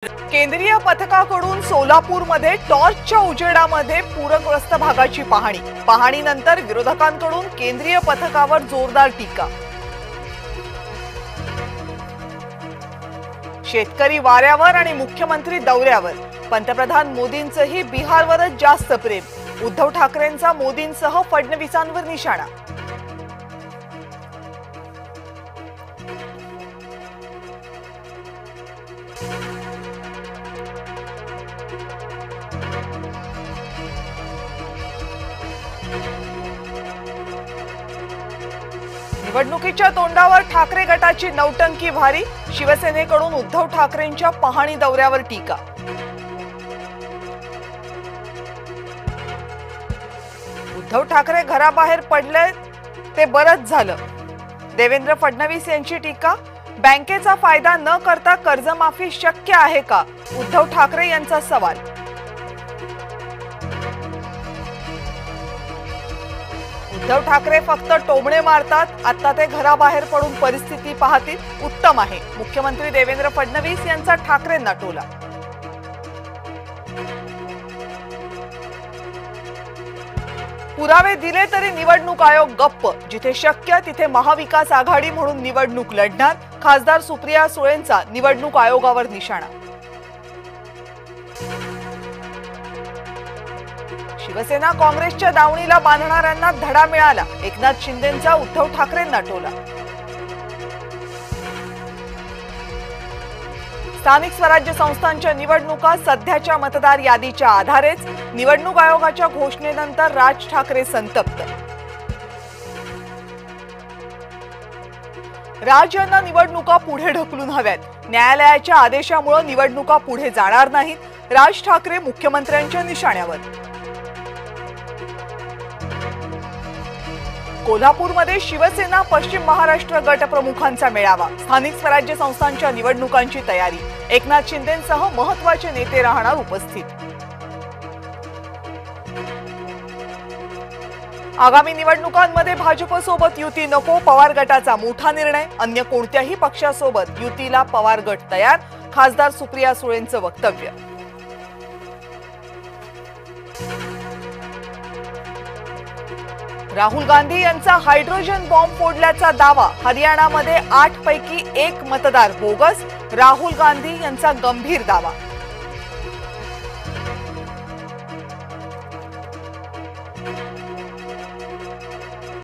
केंद्रीय पथकाकडून सोलापूरमध्ये टॉर्चच्या उजेडामध्ये पूरग्रस्त भागाची पाहणीनंतर विरोधकांकडून केंद्रीय पथकावर जोरदार टीका। शेतकरी वाऱ्यावर आणि मुख्यमंत्री दौऱ्यावर, पंतप्रधान मोदींचंही बिहारवरच जास्त प्रेम। उद्धव ठाकरेंचा मोदींसह फडणवीसांवर निशाणा। निवडणुकीच्या तोंडावर ठाकरे गटाची नौटंकी भारी, शिवसेनेकडून उद्धव ठाकरेंच्या पाहणी दौऱ्यावर टीका। उद्धव ठाकरे घराबाहेर पडले ते बरंच झालं, देवेंद्र फडणवीस यांची टीका। बँकेचा फायदा न करता कर्जमाफी शक्य आहे का, उद्धव ठाकरे यांचा सवाल। उद्धव ठाकरे फक्त टोमणे मारतात, आता ते घराबाहेर पडून परिस्थिती पाहतील, उत्तम आहे, मुख्यमंत्री देवेंद्र फडणवीस यांचा ठाकरेंना टोला। पुरावे दिले तरी निवडणूक आयोग गप्प, जिथे शक्य तिथे महाविकास आघाडी म्हणून निवडणूक लढणार, खासदार सुप्रिया सुळेंचा निवडणूक आयोगावर निशाणा। शिवसेना काँग्रेसच्या दावणीला बांधणाऱ्यांना धडा मिळाला, एकनाथ शिंदेंचा उद्धव ठाकरेंना टोला। स्थानिक स्वराज्य संस्थांच्या निवडणुका सध्याच्या मतदार यादीच्या आधारेच, निवडणूक आयोगाच्या घोषणेनंतर राज ठाकरे संतप्त। राज यांना निवडणुका पुढे ढकलून हव्यात, न्यायालयाच्या आदेशामुळे निवडणुका पुढे जाणार नाहीत, राज ठाकरे मुख्यमंत्र्यांच्या निशाण्यावर। कोल्हापूरमध्ये शिवसेना पश्चिम महाराष्ट्र गटप्रमुखांचा मेळावा, स्थानिक स्वराज्य संस्थांच्या निवडणुकांची तयारी, एकनाथ शिंदेंसह महत्त्वाचे नेते राहणार उपस्थित। आगामी निवडणुकांमध्ये भाजपसोबत युती नको, पवार गटाचा मोठा निर्णय, अन्य कोणत्याही पक्षासोबत युतीला पवार गट तयार, खासदार सुप्रिया सुळेंचं वक्तव्य। राहुल गांधी यांचा हायड्रोजन बॉम्ब फोडल्याचा दावा, हरियाणामध्ये 8 पैकी 1 मतदार बोगस, राहुल गांधी यांचा गंभीर दावा।